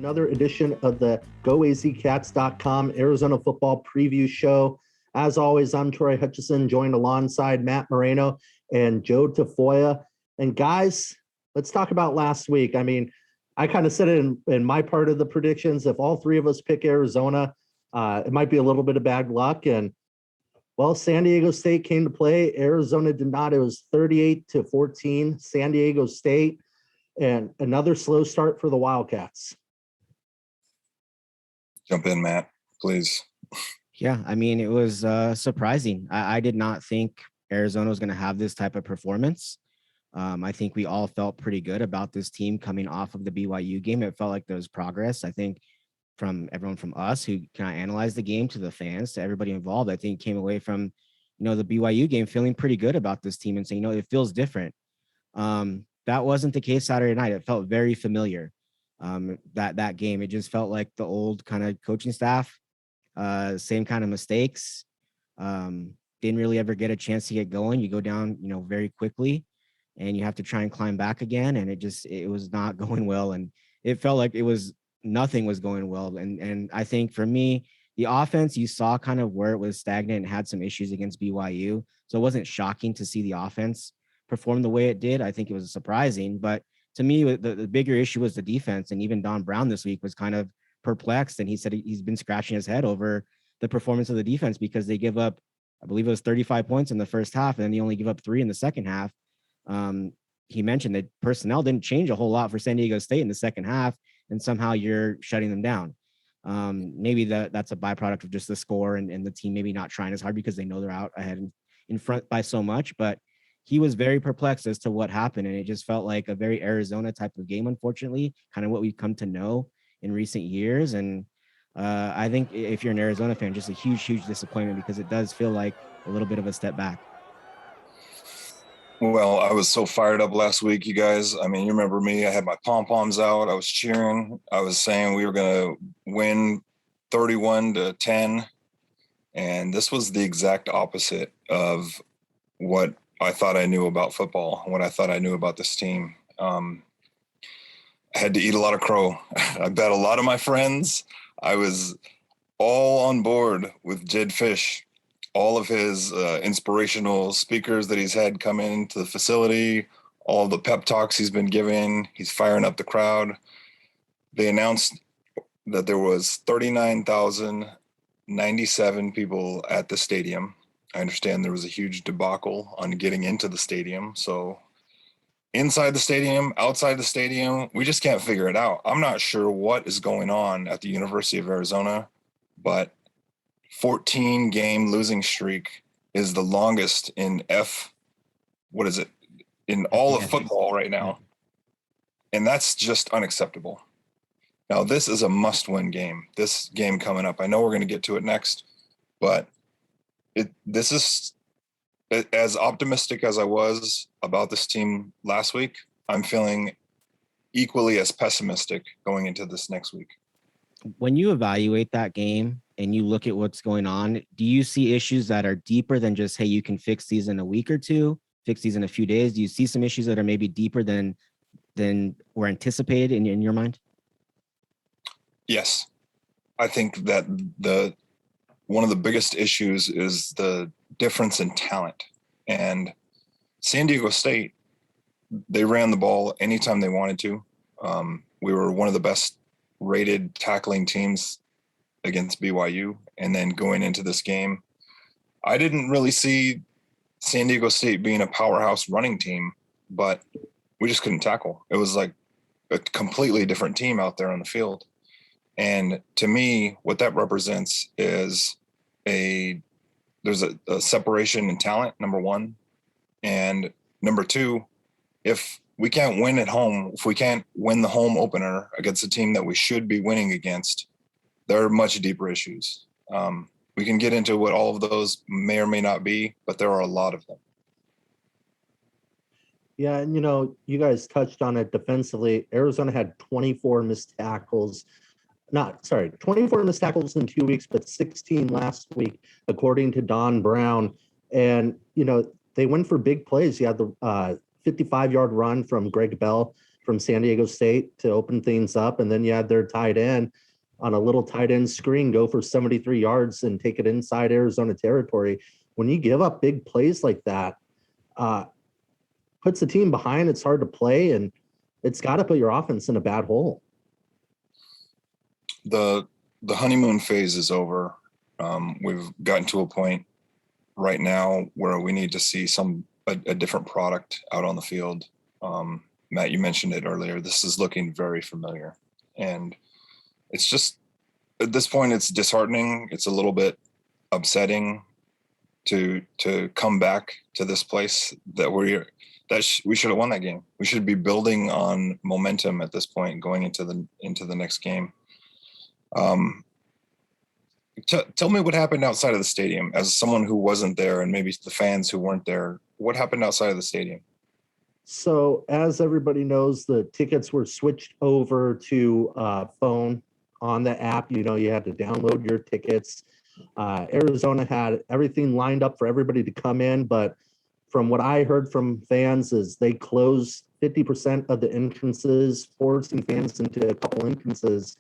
another edition of the GOAZCATS.com Arizona Football Preview Show. As always, I'm Troy Hutchison, joined alongside Matt Moreno and Joe Tafoya. And guys, let's talk about last week. I mean, I kind of said it in my part of the predictions. If all three of us pick Arizona, it might be a little bit of bad luck. And, well, San Diego State came to play. Arizona did not. It was 38-14, San Diego State. And another slow start for the Wildcats. Jump in, Matt, please. Yeah, I mean, it was surprising. I did not think Arizona was going to have this type of performance. I think we all felt pretty good about this team coming off of the BYU game. It felt like there was progress. I think from everyone from us who kind of analyzed the game to the fans to everybody involved, I think came away from, the BYU game feeling pretty good about this team and saying, it feels different. That wasn't the case Saturday night. It felt very familiar. That game, it just felt like the old kind of coaching staff, same kind of mistakes. Didn't really ever get a chance to get going. You go down, very quickly, and you have to try and climb back again. And it was not going well. And it felt like nothing was going well. And I think for me, the offense, you saw kind of where it was stagnant and had some issues against BYU. So it wasn't shocking to see the offense perform the way it did. I think it was surprising, but to me, the bigger issue was the defense. And even Don Brown this week was kind of perplexed. And he said he's been scratching his head over the performance of the defense because they give up, I believe it was 35 points in the first half, and then they only give up 3 in the second half. He mentioned that personnel didn't change a whole lot for San Diego State in the second half, and somehow you're shutting them down. Maybe that's a byproduct of just the score and the team maybe not trying as hard because they know they're out ahead in front by so much, but he was very perplexed as to what happened. And it just felt like a very Arizona type of game, unfortunately, kind of what we've come to know in recent years. And I think if you're an Arizona fan, just a huge, huge disappointment because it does feel like a little bit of a step back. Well, I was so fired up last week, you guys. I mean, you remember me. I had my pom-poms out. I was cheering. I was saying we were going to win 31-10. And this was the exact opposite of what I thought I knew about football, what I thought I knew about this team. I had to eat a lot of crow. I bet a lot of my friends. I was all on board with Jed Fish, all of his inspirational speakers that he's had come into the facility, all the pep talks he's been giving. He's firing up the crowd. They announced that there was 39,097 people at the stadium. I understand there was a huge debacle on getting into the stadium. So inside the stadium, outside the stadium, we just can't figure it out. I'm not sure what is going on at the University of Arizona, but 14-game losing streak is the longest in in all of football right now. And that's just unacceptable. Now, this is a must-win game. This game coming up, I know we're going to get to it next, but this is as optimistic as I was about this team last week. I'm feeling equally as pessimistic going into this next week. When you evaluate that game and you look at what's going on, do you see issues that are deeper than just, hey, you can fix these in a week or two, fix these in a few days? Do you see some issues that are maybe deeper than were anticipated in your mind? Yes. I think that one of the biggest issues is the difference in talent. And San Diego State, they ran the ball anytime they wanted to. We were one of the best rated tackling teams against BYU. And then going into this game, I didn't really see San Diego State being a powerhouse running team, but we just couldn't tackle. It was like a completely different team out there on the field. And to me, what that represents is there's a separation in talent, number one. And number two, if we can't win at home, if we can't win the home opener against a team that we should be winning against, there are much deeper issues. We can get into what all of those may or may not be, but there are a lot of them. Yeah, and you guys touched on it defensively. Arizona had 24 missed tackles. 24 missed tackles in 2 weeks, but 16 last week, according to Don Brown. And, they went for big plays. You had the 55-yard run from Greg Bell from San Diego State to open things up. And then you had their tight end on a little tight end screen go for 73 yards and take it inside Arizona territory. When you give up big plays like that, puts the team behind, it's hard to play, and it's got to put your offense in a bad hole. The honeymoon phase is over. We've gotten to a point right now where we need to see a different product out on the field. Matt, you mentioned it earlier. This is looking very familiar, and it's just at this point it's disheartening. It's a little bit upsetting to come back to this place that we should have won that game. We should be building on momentum at this point going into the next game. Tell me what happened outside of the stadium as someone who wasn't there, and maybe the fans who weren't there. What happened outside of the stadium? So as everybody knows, the tickets were switched over to phone on the app. You had to download your tickets. Arizona had everything lined up for everybody to come in, but from what I heard from fans is they closed 50% of the entrances, forcing fans into a couple entrances,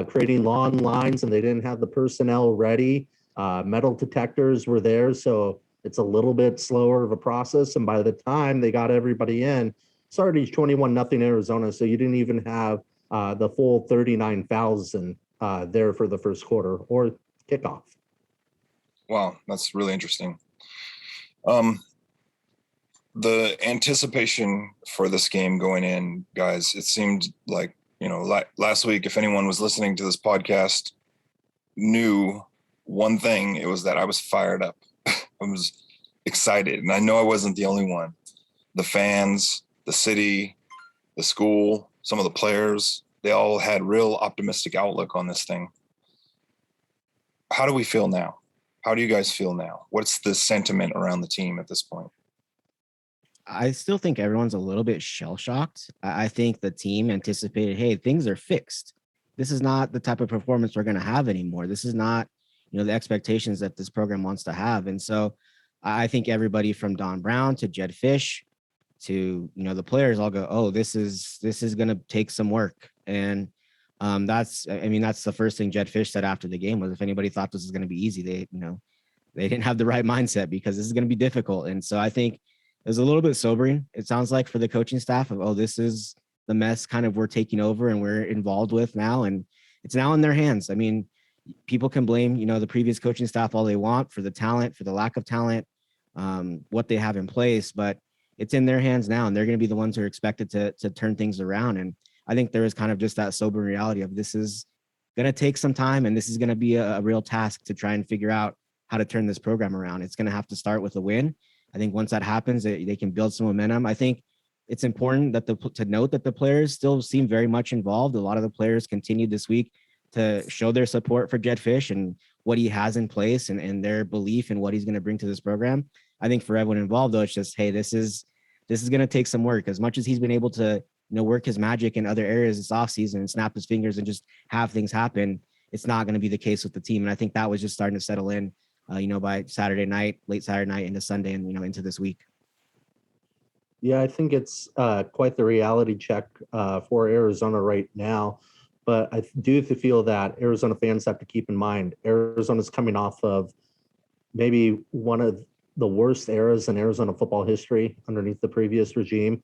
creating long lines, and they didn't have the personnel ready. Metal detectors were there, so it's a little bit slower of a process. And by the time they got everybody in, it's already 21-0 Arizona, so you didn't even have the full 39,000 there for the first quarter or kickoff. Wow, that's really interesting. The anticipation for this game going in, guys, it seemed like, last week, if anyone was listening to this podcast, knew one thing, it was that I was fired up. I was excited. And I know I wasn't the only one. The fans, the city, the school, some of the players, they all had real optimistic outlook on this thing. How do we feel now? How do you guys feel now? What's the sentiment around the team at this point? I still think everyone's a little bit shell-shocked. I think the team anticipated, hey, things are fixed. This is not the type of performance we're going to have anymore. This is not, the expectations that this program wants to have. And so I think everybody from Don Brown to Jed Fish to, the players all go, oh, this is going to take some work. And that's the first thing Jed Fish said after the game was, if anybody thought this was going to be easy, they didn't have the right mindset, because this is going to be difficult. And so I think it was a little bit sobering, it sounds like, for the coaching staff of, oh, this is the mess kind of we're taking over and we're involved with now. And it's now in their hands. I mean, people can blame, the previous coaching staff all they want for the talent, for the lack of talent, what they have in place, but it's in their hands now, and they're going to be the ones who are expected to turn things around. And I think there is kind of just that sobering reality of this is going to take some time, and this is going to be a real task to try and figure out how to turn this program around. It's going to have to start with a win. I think once that happens, they can build some momentum. I think it's important to note that the players still seem very much involved. A lot of the players continued this week to show their support for Jed Fish and what he has in place and their belief in what he's going to bring to this program. I think for everyone involved, though, it's just, hey, this is going to take some work. As much as he's been able to, work his magic in other areas this offseason and snap his fingers and just have things happen, it's not going to be the case with the team. And I think that was just starting to settle in, by Saturday night, late Saturday night into Sunday and, into this week. Yeah, I think it's quite the reality check for Arizona right now. But I do feel that Arizona fans have to keep in mind, Arizona's coming off of maybe one of the worst eras in Arizona football history underneath the previous regime.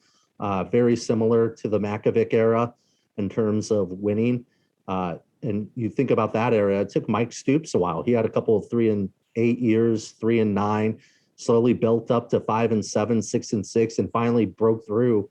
Very similar to the Makovic era in terms of winning. And you think about that era, it took Mike Stoops a while. He had a couple of 3-8 years, 3-9, slowly built up to 5-7, 6-6, and finally broke through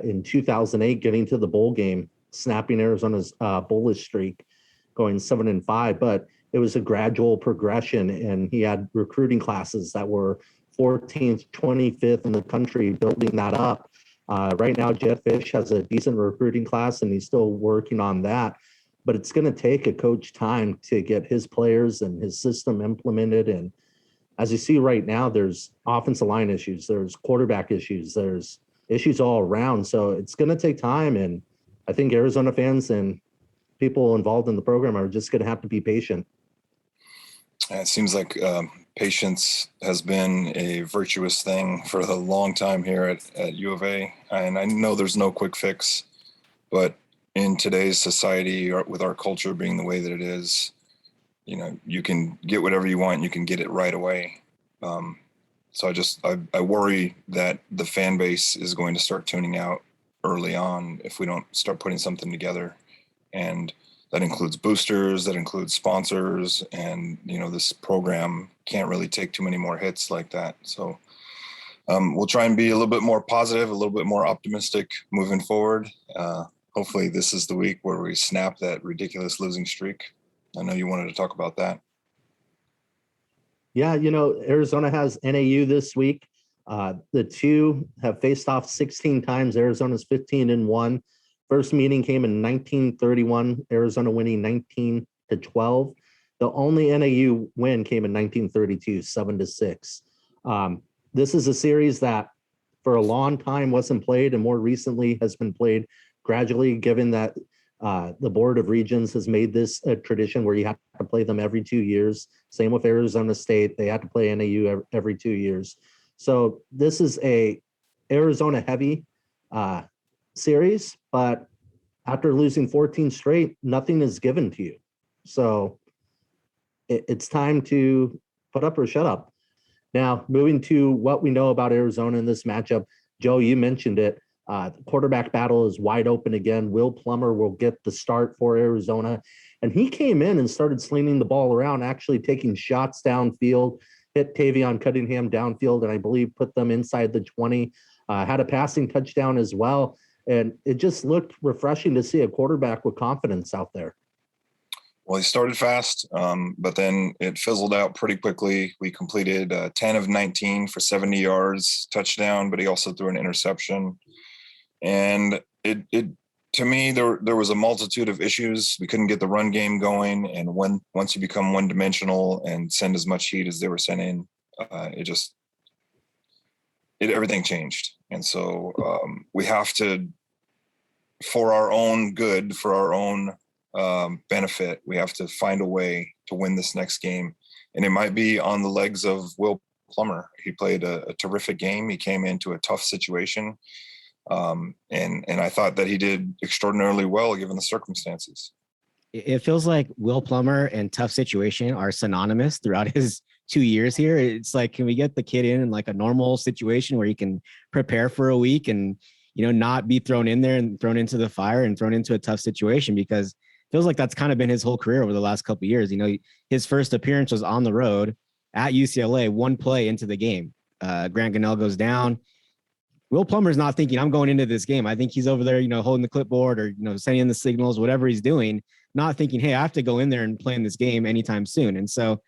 in 2008, getting to the bowl game, snapping Arizona's bullish streak, going 7-5. But it was a gradual progression, and he had recruiting classes that were 14th, 25th in the country, building that up. Right now, Jed Fish has a decent recruiting class, and he's still working on that. But it's going to take a coach time to get his players and his system implemented. And as you see right now, there's offensive line issues, there's quarterback issues, there's issues all around. So it's going to take time. And I think Arizona fans and people involved in the program are just going to have to be patient. It seems like patience has been a virtuous thing for a long time here at U of A. And I know there's no quick fix, but in today's society, with our culture being the way that it is, you can get whatever you want. You can get it right away. So I worry that the fan base is going to start tuning out early on if we don't start putting something together. And that includes boosters, that includes sponsors, and this program can't really take too many more hits like that. So we'll try and be a little bit more positive, a little bit more optimistic moving forward. Hopefully this is the week where we snap that ridiculous losing streak. I know you wanted to talk about that. Yeah, Arizona has NAU this week. The two have faced off 16 times. Arizona's 15-1. First meeting came in 1931, Arizona winning 19-12. The only NAU win came in 1932, 7-6. This is a series that for a long time wasn't played and more recently has been played gradually, given that the Board of Regents has made this a tradition where you have to play them every 2 years. Same with Arizona State. They had to play NAU every 2 years. So this is a Arizona heavy series, but after losing 14 straight, nothing is given to you. So it's time to put up or shut up. Now, moving to what we know about Arizona in this matchup, Joe, you mentioned it. The quarterback battle is wide open again. Will Plummer will get the start for Arizona. And he came in and started slinging the ball around, actually taking shots downfield, hit Tavion Cunningham downfield, and I believe put them inside the 20, had a passing touchdown as well. And it just looked refreshing to see a quarterback with confidence out there. Well, he started fast, but then it fizzled out pretty quickly. We completed 10 of 19 for 70 yards, touchdown, but he also threw an interception. And it to me, there was a multitude of issues. We couldn't get the run game going. And once you become one-dimensional and send as much heat as they were sending, everything changed. And so we have to, for our own good, for our own benefit, we have to find a way to win this next game. And it might be on the legs of Will Plummer. He played a terrific game. He came into a tough situation. And I thought that he did extraordinarily well given the circumstances. It feels like Will Plummer and tough situation are synonymous throughout his 2 years here. It's like, can we get the kid in like a normal situation where he can prepare for a week and, not be thrown in there and thrown into the fire and thrown into a tough situation? Because it feels like that's kind of been his whole career over the last couple of years. His first appearance was on the road at UCLA, one play into the game. Grant Gunnell goes down. Will Plummer's not thinking, I'm going into this game. I think he's over there, holding the clipboard or, sending in the signals, whatever he's doing, not thinking, hey, I have to go in there and play in this game anytime soon. And so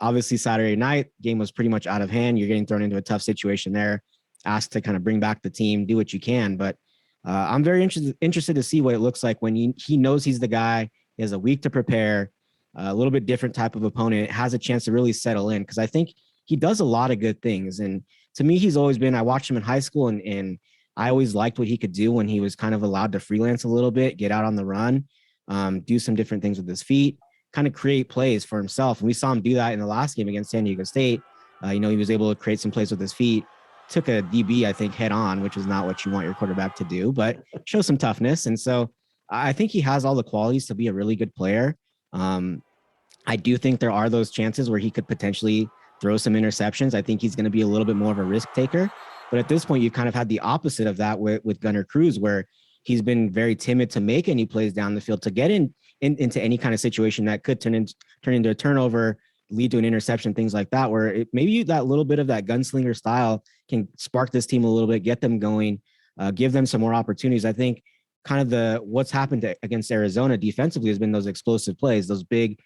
obviously Saturday night game was pretty much out of hand. You're getting thrown into a tough situation there, asked to kind of bring back the team, do what you can. But I'm very interested to see what it looks like when he knows he's the guy. He has a week to prepare, a little bit different type of opponent, has a chance to really settle in. Cause I think he does a lot of good things. And to me, he's always been, I watched him in high school and I always liked what he could do when he was kind of allowed to freelance a little bit, get out on the run, do some different things with his feet, kind of create plays for himself. And we saw him do that in the last game against San Diego State. He was able to create some plays with his feet, took a DB, I think, head on, which is not what you want your quarterback to do, but show some toughness. And so I think he has all the qualities to be a really good player. I do think there are those chances where he could potentially throw some interceptions. I think he's going to be a little bit more of a risk taker. But at this point, you kind of had the opposite of that with Gunnar Cruz, where he's been very timid to make any plays down the field, to get into any kind of situation that could turn into a turnover, lead to an interception, things like that, where maybe that little bit of that gunslinger style can spark this team a little bit, get them going, give them some more opportunities. I think kind of what's happened against Arizona defensively has been those explosive plays, those big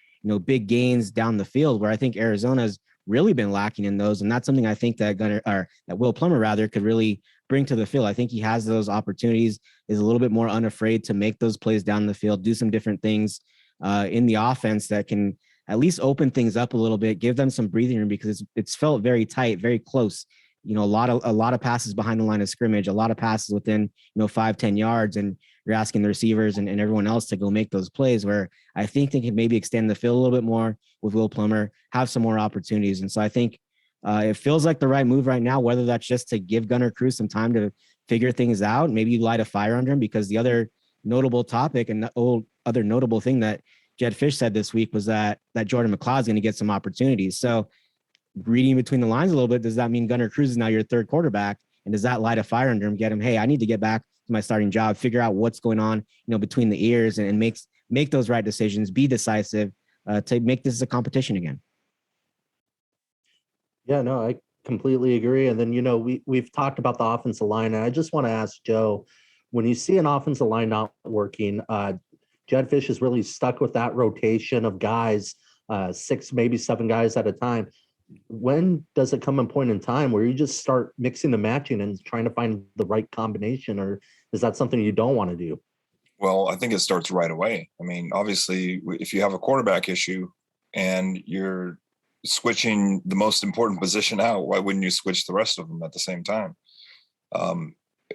gains down the field, where I think Arizona's really been lacking in those. And that's something I think that Will Plummer could really bring to the field. I think he has those opportunities, is a little bit more unafraid to make those plays down the field, do some different things in the offense that can at least open things up a little bit, give them some breathing room, because it's felt very tight, very close a lot of passes behind the line of scrimmage, a lot of passes within 5-10 yards, and you're asking the receivers and everyone else to go make those plays, where I think they can maybe extend the field a little bit more with Will Plummer, have some more opportunities. And so I think it feels like the right move right now, whether that's just to give Gunnar Cruz some time to figure things out. Maybe you light a fire under him, because the other notable topic and the other notable thing that Jed Fish said this week was that Jordan McLeod's going to get some opportunities. So reading between the lines a little bit, does that mean Gunnar Cruz is now your third quarterback? And does that light a fire under him, get him, hey, I need to get back to my starting job, figure out what's going on, between the ears, and make those right decisions, be decisive, to make this a competition again. Yeah, no, I completely agree. And then, we've talked about the offensive line, and I just want to ask Joe, when you see an offensive line not working, Jed Fish is really stuck with that rotation of guys, 6, maybe 7 guys at a time. When does it come a point in time where you just start mixing and matching and trying to find the right combination, or is that something you don't want to do? Well, I think it starts right away. I mean, obviously, if you have a quarterback issue and you're switching the most important position out, why wouldn't you switch the rest of them at the same time?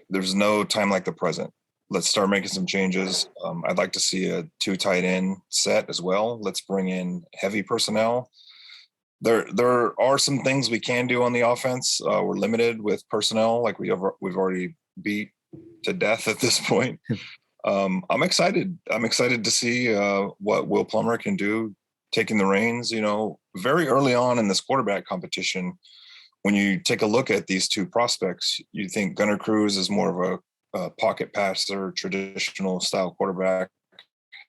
There's no time like the present. Let's start making some changes. I'd like to see a 2 tight end set as well. Let's bring in heavy personnel. There are some things we can do on the offense. We're limited with personnel, like we've already beat to death at this point. I'm excited. I'm excited to see what Will Plummer can do, taking the reins. Very early on in this quarterback competition, when you take a look at these 2 prospects, you think Gunnar Cruz is more of a pocket passer, traditional style quarterback.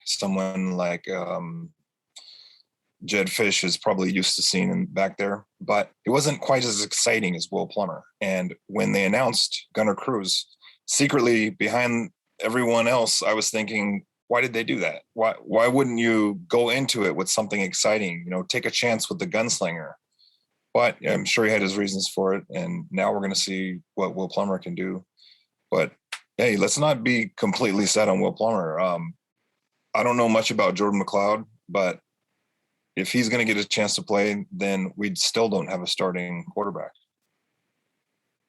Someone like Jed Fish is probably used to seeing him back there, but it wasn't quite as exciting as Will Plummer. And when they announced Gunnar Cruz, secretly behind everyone else, I was thinking, why did they do that? Why wouldn't you go into it with something exciting? Take a chance with the gunslinger. But I'm sure he had his reasons for it, and now we're going to see what Will Plummer can do. But hey, let's not be completely set on Will Plummer. I don't know much about Jordan McLeod, but if he's going to get a chance to play, then we still don't have a starting quarterback.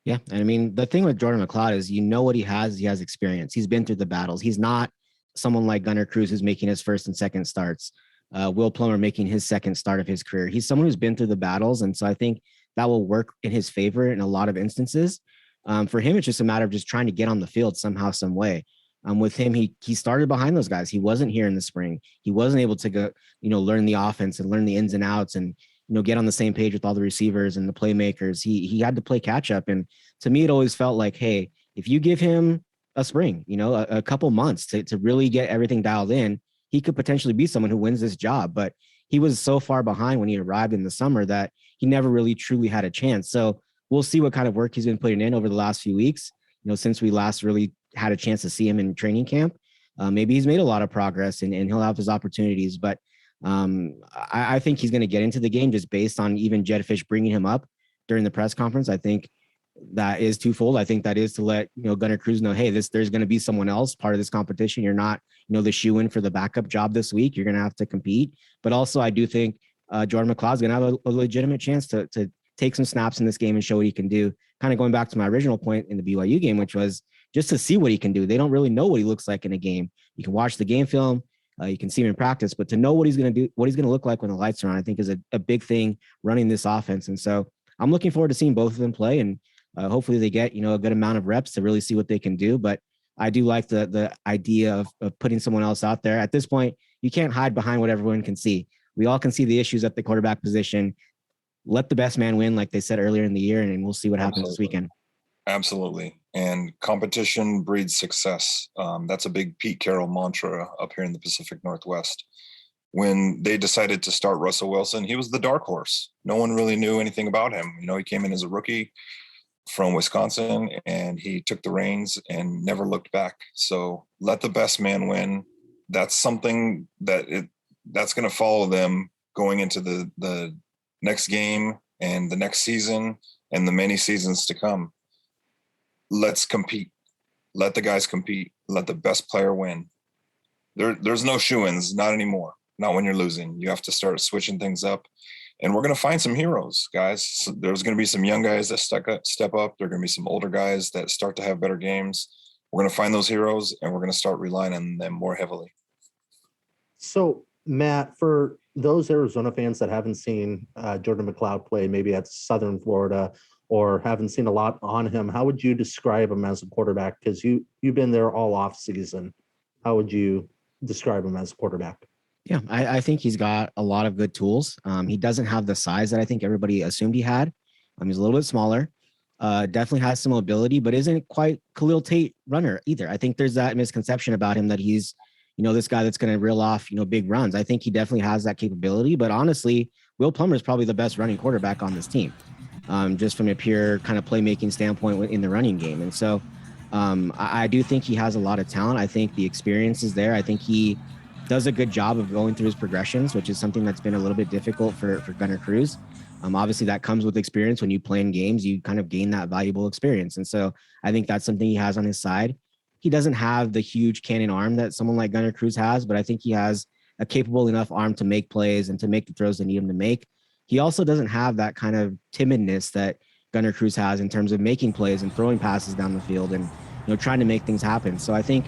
Yeah. And I mean, the thing with Jordan McLeod is, what he has experience. He's been through the battles. He's not someone like Gunnar Cruz who's making his first and second starts. Will Plummer making his second start of his career. He's someone who's been through the battles. And so I think that will work in his favor in a lot of instances. For him, it's just a matter of just trying to get on the field somehow, some way. With him, he started behind those guys. He wasn't here in the spring. He wasn't able to go, learn the offense and learn the ins and outs and, get on the same page with all the receivers and the playmakers. He had to play catch up. And to me, it always felt like, hey, if you give him a spring, a couple months to really get everything dialed in, he could potentially be someone who wins this job. But he was so far behind when he arrived in the summer that he never really truly had a chance. So we'll see what kind of work he's been putting in over the last few weeks, since we last really had a chance to see him in training camp. Maybe he's made a lot of progress and he'll have his opportunities, but I think he's going to get into the game just based on even Jed Fish bringing him up during the press conference. I think that is twofold. I think that is to let, Gunnar Cruz know, hey, there's going to be someone else part of this competition. You're not, the shoe-in for the backup job this week. You're going to have to compete. But also I do think Jordan McLeod's going to have a legitimate chance to take some snaps in this game and show what he can do. Kind of going back to my original point in the BYU game, which was just to see what he can do. They don't really know what he looks like in a game. You can watch the game film, you can see him in practice, but to know what he's going to do, what he's going to look like when the lights are on, I think is a big thing running this offense. And so I'm looking forward to seeing both of them play, and hopefully they get, a good amount of reps to really see what they can do. But I do like the idea of putting someone else out there. At this point, you can't hide behind what everyone can see. We all can see the issues at the quarterback position. Let the best man win, like they said earlier in the year, and we'll see what happens this weekend. Absolutely. And competition breeds success. That's a big Pete Carroll mantra up here in the Pacific Northwest. When they decided to start Russell Wilson, he was the dark horse. No one really knew anything about him. He came in as a rookie from Wisconsin, and he took the reins and never looked back. So let the best man win. That's something that's going to follow them going into the next game and the next season and the many seasons to come. Let's compete. Let the guys compete. Let the best player win. There's no shoo-ins, not anymore. Not when you're losing. You have to start switching things up. And we're going to find some heroes, guys. So there's going to be some young guys that step up. There are going to be some older guys that start to have better games. We're going to find those heroes, and we're going to start relying on them more heavily. So, Matt, for those Arizona fans that haven't seen Jordan McLeod play, maybe at Southern Florida, or haven't seen a lot on him, how would you describe him as a quarterback? Because you've been there all off season. How would you describe him as a quarterback? Yeah, I think he's got a lot of good tools. He doesn't have the size that I think everybody assumed he had. He's a little bit smaller. Definitely has some mobility, but isn't quite Khalil Tate runner either. I think there's that misconception about him that he's, this guy that's going to reel off, big runs. I think he definitely has that capability. But honestly, Will Plummer is probably the best running quarterback on this team, just from a pure kind of playmaking standpoint in the running game. And so I do think he has a lot of talent. I think the experience is there. I think he does a good job of going through his progressions, which is something that's been a little bit difficult for Gunnar Cruz. Obviously, that comes with experience. When you play in games, you kind of gain that valuable experience. And so I think that's something he has on his side. He doesn't have the huge cannon arm that someone like Gunnar Cruz has, but I think he has a capable enough arm to make plays and to make the throws they need him to make. He also doesn't have that kind of timidness that Gunnar Cruz has in terms of making plays and throwing passes down the field and trying to make things happen. So I think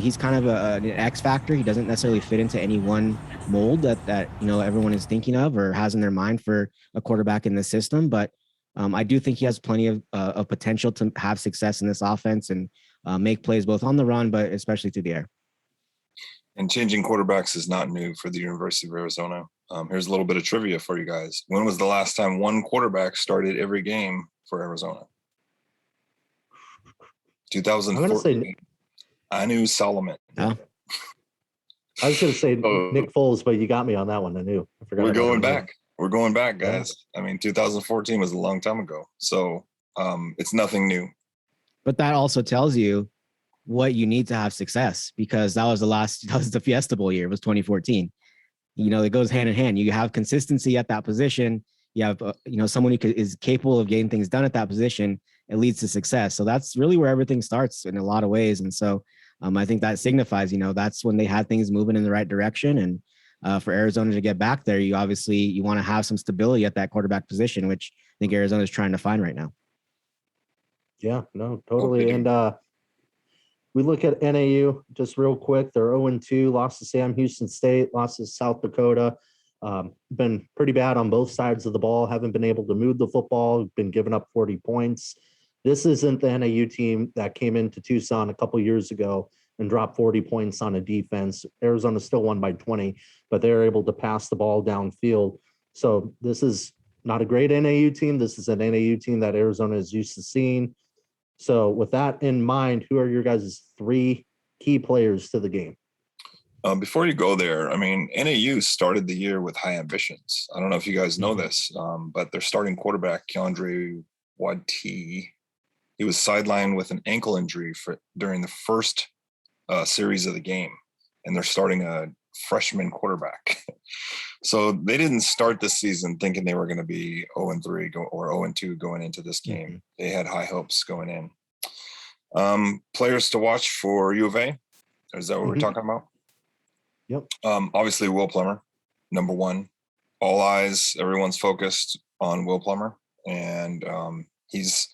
he's kind of an X factor. He doesn't necessarily fit into any one mold that everyone is thinking of or has in their mind for a quarterback in this system. But I do think he has plenty of potential to have success in this offense and make plays both on the run, but especially through the air. And changing quarterbacks is not new for the University of Arizona. Here's a little bit of trivia for you guys. When was the last time one quarterback started every game for Arizona? 2014. NAU Solomon. Yeah. I was going to say Nick Foles, but you got me on that one. I forgot. We're going back. We're going back, guys. Yeah. I mean, 2014 was a long time ago. So it's nothing new. But that also tells you what you need to have success, because that was the Fiesta Bowl year. It was 2014. It goes hand in hand. You have consistency at that position. You have, someone who is capable of getting things done at that position. It leads to success. So that's really where everything starts in a lot of ways. And so I think that signifies, that's when they had things moving in the right direction. And for Arizona to get back there, you want to have some stability at that quarterback position, which I think Arizona is trying to find right now. Yeah, no, totally. And we look at NAU just real quick. They're 0-2, lost to Sam Houston State, lost to South Dakota. Been pretty bad on both sides of the ball. Haven't been able to move the football. Been giving up 40 points. This isn't the NAU team that came into Tucson a couple years ago and dropped 40 points on a defense. Arizona still won by 20, but they're able to pass the ball downfield. So this is not a great NAU team. This is an NAU team that Arizona is used to seeing. So with that in mind, who are your guys' 3 key players to the game? Before you go there, I mean, NAU started the year with high ambitions. I don't know if you guys know this, but their starting quarterback, Keandre Wati, he was sidelined with an ankle injury during the first series of the game, and they're starting a freshman quarterback. So they didn't start the season thinking they were going to be 0-3 or 0-2 going into this game. Mm-hmm. They had high hopes going in. Players to watch for U of A. Is that what we're talking about? Yep. Obviously, Will Plummer, number 1. All eyes, everyone's focused on Will Plummer, and he's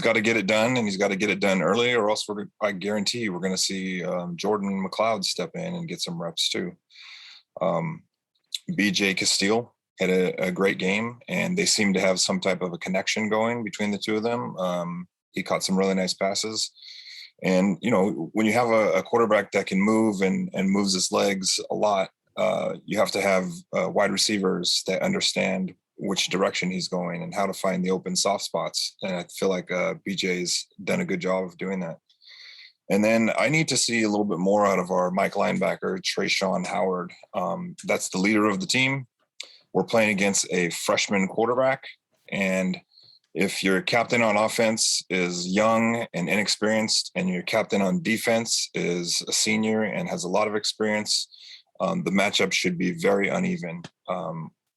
got to get it done, and he's got to get it done early, or else I guarantee you we're going to see Jordan McLeod step in and get some reps too. BJ Castile had a great game, and they seem to have some type of a connection going between the two of them. He caught some really nice passes. And, when you have a quarterback that can move and moves his legs a lot, you have to have wide receivers that understand which direction he's going and how to find the open soft spots. And I feel like BJ's done a good job of doing that. And then I need to see a little bit more out of our Mike linebacker, Trayshawn Howard. That's the leader of the team. We're playing against a freshman quarterback. And if your captain on offense is young and inexperienced, and your captain on defense is a senior and has a lot of experience, the matchup should be very uneven.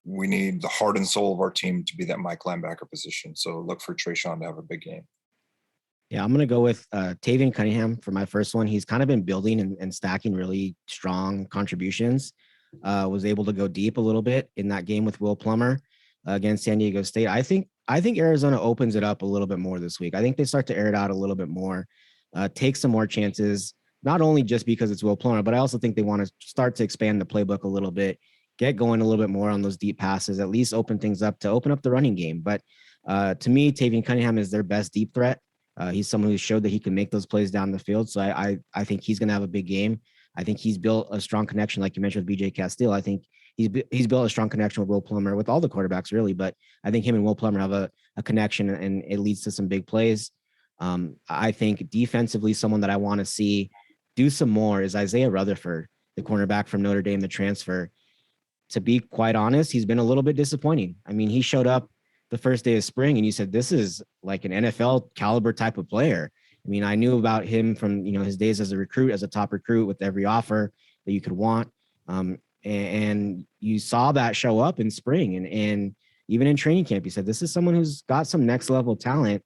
We need the heart and soul of our team to be that Mike linebacker position. So look for Trayshawn to have a big game. Yeah, I'm going to go with Tavian Cunningham for my first one. He's kind of been building and stacking really strong contributions. was able to go deep a little bit in that game with Will Plummer against San Diego State. I think Arizona opens it up a little bit more this week. I think they start to air it out a little bit more, take some more chances, not only just because it's Will Plummer, but I also think they want to start to expand the playbook a little bit, get going a little bit more on those deep passes, at least open things up to open up the running game. But to me, Tavian Cunningham is their best deep threat. He's someone who showed that he can make those plays down the field. So I think he's going to have a big game. I think he's built a strong connection, like you mentioned with BJ Castile. I think he's built a strong connection with Will Plummer, with all the quarterbacks really, but I think him and Will Plummer have a connection, and it leads to some big plays. I think defensively, someone that I want to see do some more is Isaiah Rutherford, the cornerback from Notre Dame, the transfer. To be quite honest, he's been a little bit disappointing. I mean, he showed up the first day of spring and you said, this is like an NFL caliber type of player. I mean, I knew about him from, his days as a recruit, as a top recruit with every offer that you could want. And you saw that show up in spring and even in training camp, you said, this is someone who's got some next level talent.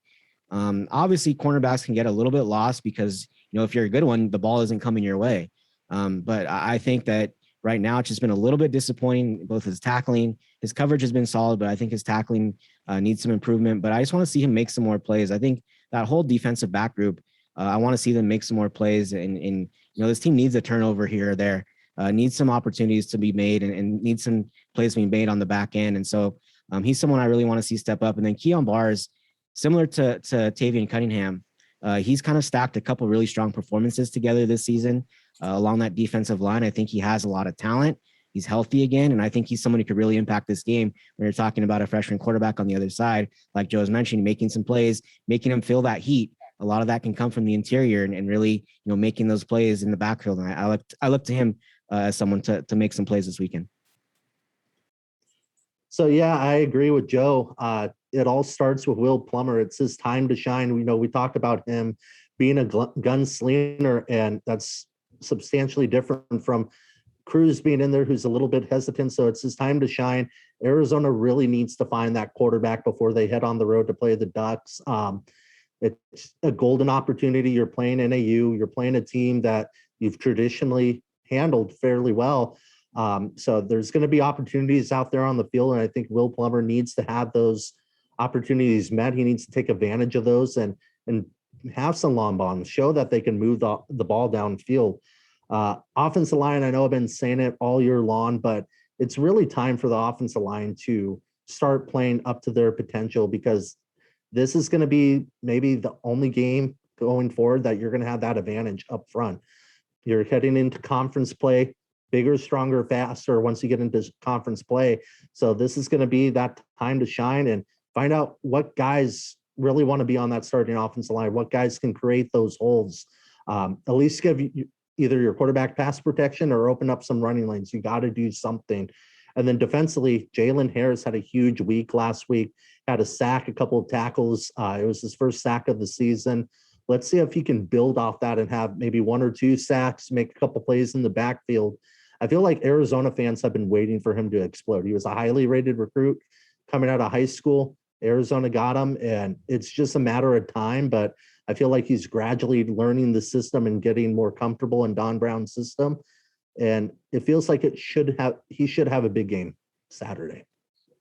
Obviously cornerbacks can get a little bit lost because, if you're a good one, the ball isn't coming your way. But I think that right now it's just been a little bit disappointing, both his tackling, his coverage has been solid, but I think his tackling needs some improvement. But I just want to see him make some more plays. I think that whole defensive back group, I want to see them make some more plays. And this team needs a turnover here or there, needs some opportunities to be made and needs some plays being made on the back end. And so he's someone I really want to see step up. And then Keon Bars, similar to Tavian Cunningham, he's kind of stacked a couple really strong performances together this season along that defensive line. I think he has a lot of talent. He's healthy again, and I think he's someone who could really impact this game when you're talking about a freshman quarterback on the other side, like Joe was mentioning, making some plays, making him feel that heat. A lot of that can come from the interior and really, making those plays in the backfield. And I look to him as someone to make some plays this weekend. So, yeah, I agree with Joe. It all starts with Will Plummer. It's his time to shine. We talked about him being a gunslinger, and that's substantially different from Cruz being in there, who's a little bit hesitant. So it's his time to shine. Arizona really needs to find that quarterback before they head on the road to play the Ducks. It's a golden opportunity. You're playing NAU. You're playing a team that you've traditionally handled fairly well. So there's going to be opportunities out there on the field, and I think Will Plummer needs to have those opportunities met. He needs to take advantage of those and have some long bombs, show that they can move the ball downfield. Offensive line, I know I've been saying it all year long, but it's really time for the offensive line to start playing up to their potential, because this is going to be maybe the only game going forward that you're going to have that advantage up front. You're heading into conference play, bigger, stronger, faster once you get into conference play. So this is going to be that time to shine and find out what guys really want to be on that starting offensive line, what guys can create those holes. At least give you either your quarterback pass protection or open up some running lanes. You got to do something. And then defensively, Jalen Harris had a huge week last week, had a sack, a couple of tackles. It was his first sack of the season. Let's see if he can build off that and have maybe one or two sacks, make a couple plays in the backfield. I feel like Arizona fans have been waiting for him to explode. He was a highly rated recruit coming out of high school. Arizona got him, and it's just a matter of time. But I feel like he's gradually learning the system and getting more comfortable in Don Brown's system. And it feels like he should have a big game Saturday.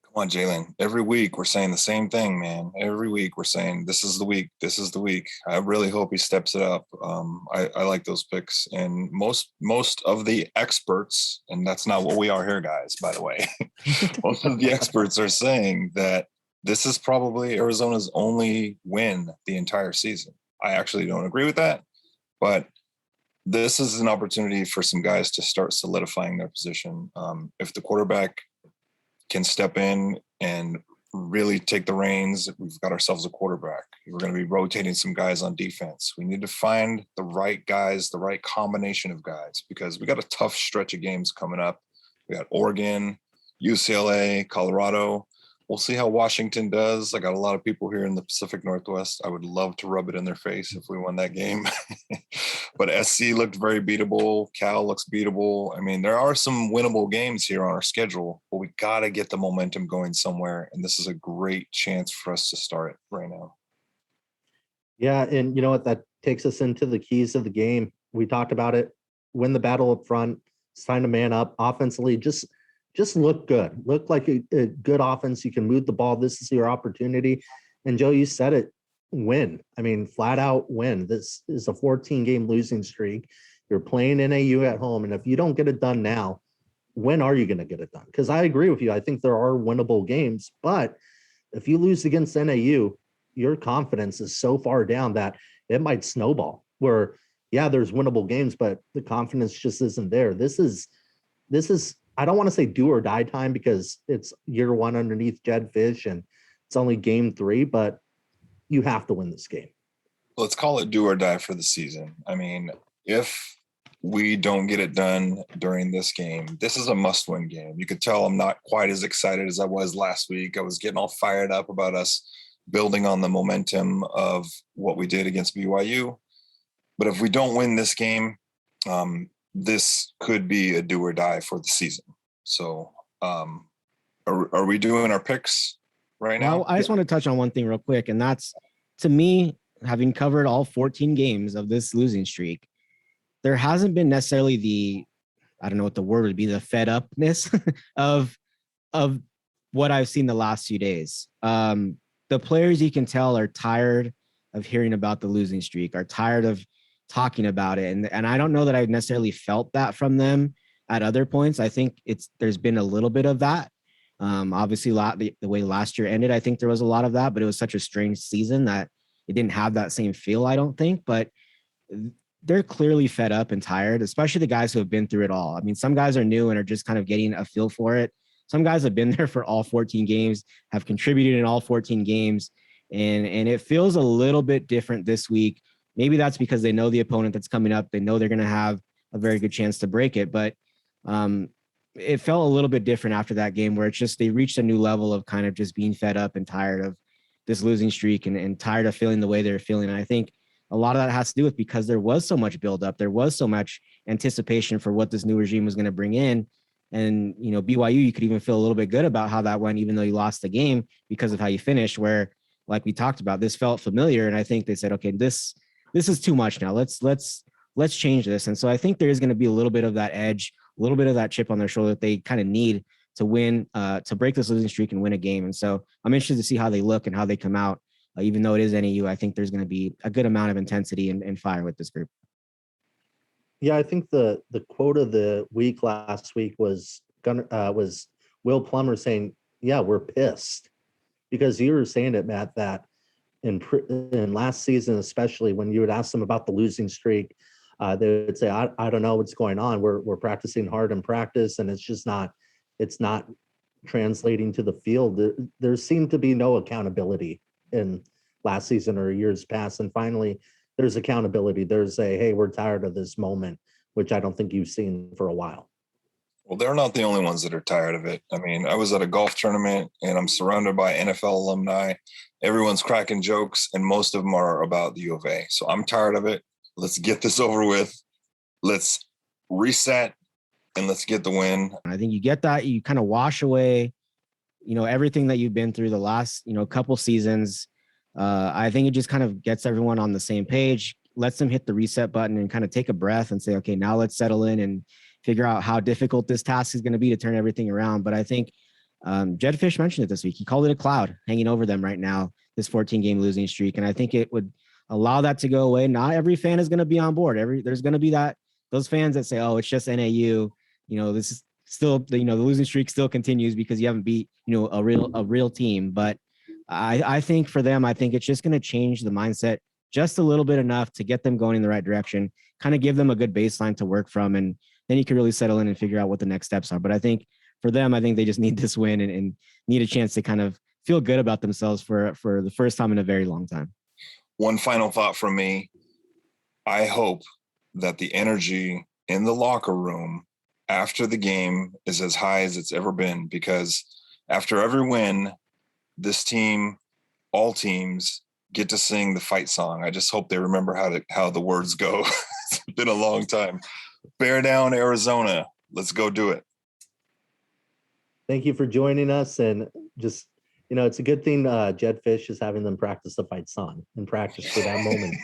Come on, Jalen. Every week we're saying the same thing, man. Every week we're saying this is the week. This is the week. I really hope he steps it up. I like those picks, and most of the experts, and that's not what we are here, guys, by the way. Most of the experts are saying that this is probably Arizona's only win the entire season. I actually don't agree with that, but this is an opportunity for some guys to start solidifying their position. If the quarterback can step in and really take the reins, we've got ourselves a quarterback. We're going to be rotating some guys on defense. We need to find the right guys, the right combination of guys, because we got a tough stretch of games coming up. We got Oregon, UCLA, Colorado. We'll see how Washington does. I got a lot of people here in the Pacific Northwest. I would love to rub it in their face if we won that game. But SC looked very beatable. Cal looks beatable. I mean, there are some winnable games here on our schedule, but we got to get the momentum going somewhere. And this is a great chance for us to start it right now. Yeah, and you know what? That takes us into the keys of the game. We talked about it. Win the battle up front, It's time to man up offensively. Just look good. Look like a good offense. You can move the ball. This is your opportunity. And Joe, you said it, win. I mean, flat out win. This is a 14-game losing streak. You're playing NAU at home. And if you don't get it done now, when are you going to get it done? Because I agree with you. I think there are winnable games. But if you lose against NAU, your confidence is so far down that it might snowball where, yeah, there's winnable games, but the confidence just isn't there. This is, I don't want to say do or die time because it's year one underneath Jed Fish and it's only game 3, but you have to win this game. Let's call it do or die for the season. I mean, if we don't get it done during this game, this is a must-win game. You could tell I'm not quite as excited as I was last week. I was getting all fired up about us building on the momentum of what we did against BYU. But if we don't win this game, this could be a do or die for the season. So are we doing our picks right now? Well, I just want to touch on one thing real quick, and that's, to me, having covered all 14 games of this losing streak, there hasn't been necessarily the, I don't know what the word would be, the fed upness of what I've seen the last few days. The players, you can tell, are tired of hearing about the losing streak, are tired of talking about it. And I don't know that I necessarily felt that from them at other points. I think there's been a little bit of that. Obviously, the way last year ended, I think there was a lot of that, but it was such a strange season that it didn't have that same feel, I don't think. But they're clearly fed up and tired, especially the guys who have been through it all. I mean, some guys are new and are just kind of getting a feel for it. Some guys have been there for all 14 games, have contributed in all 14 games, and it feels a little bit different this week. Maybe that's because they know the opponent that's coming up. They know they're going to have a very good chance to break it, but it felt a little bit different after that game where it's just they reached a new level of kind of just being fed up and tired of this losing streak and tired of feeling the way they're feeling. And I think a lot of that has to do with because there was so much buildup. There was so much anticipation for what this new regime was going to bring in. And, you know, BYU, you could even feel a little bit good about how that went, even though you lost the game because of how you finished, where, like we talked about, this felt familiar. And I think they said, okay, this is too much now. Let's change this. And so I think there is going to be a little bit of that edge, a little bit of that chip on their shoulder that they kind of need to win, to break this losing streak and win a game. And so I'm interested to see how they look and how they come out. Even though it is NAU, I think there's going to be a good amount of intensity and fire with this group. Yeah, I think the quote of the week last week was Will Plummer saying, "Yeah, we're pissed," because you were saying it, Matt, that in last season, especially when you would ask them about the losing streak, they would say, "I don't know what's going on. We're practicing hard in practice, and it's not translating to the field." There seemed to be no accountability in last season or years past. And finally, there's accountability. There's hey, we're tired of this moment, which I don't think you've seen for a while. Well, they're not the only ones that are tired of it. I mean, I was at a golf tournament and I'm surrounded by NFL alumni. Everyone's cracking jokes and most of them are about the U of A. So I'm tired of it. Let's get this over with. Let's reset and let's get the win. I think you get that. You kind of wash away, everything that you've been through the last, couple seasons. I think it just kind of gets everyone on the same page, lets them hit the reset button and kind of take a breath and say, okay, now let's settle in and figure out how difficult this task is going to be to turn everything around. But I think Jed Fish mentioned it this week. He called it a cloud hanging over them right now, this 14-game losing streak. And I think it would allow that to go away. Not every fan is going to be on board. There's going to be those fans that say, oh, it's just NAU. This is still, the losing streak still continues because you haven't beat, a real team. But I think for them, I think it's just going to change the mindset just a little bit enough to get them going in the right direction, kind of give them a good baseline to work from. And then you can really settle in and figure out what the next steps are. But I think for them, I think they just need this win and need a chance to kind of feel good about themselves for the first time in a very long time. One final thought from me. I hope that the energy in the locker room after the game is as high as it's ever been, because after every win, this team, all teams, get to sing the fight song. I just hope they remember how the words go. It's been a long time. Bear down, Arizona. Let's go do it. Thank you for joining us. And just, it's a good thing Jed Fish is having them practice the fight song and practice for that moment.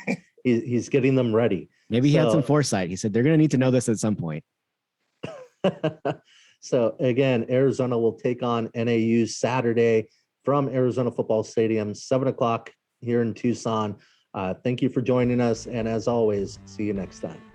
He's getting them ready. Maybe he had some foresight. He said, they're going to need to know this at some point. So again, Arizona will take on NAU Saturday from Arizona Football Stadium, 7:00 here in Tucson. Thank you for joining us. And as always, see you next time.